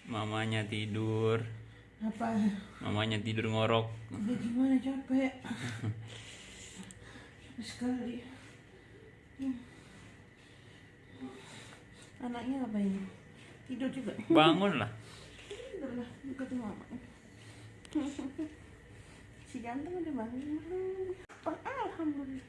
Mamanya tidur. Apa? Mamanya tidur ngorok. Ya gimana, capek. Capek sekali. Anaknya ngapain? Tidur juga? Bangun lah. Tidur lah, ikut mama. Si ganteng udah bangun. Alhamdulillah.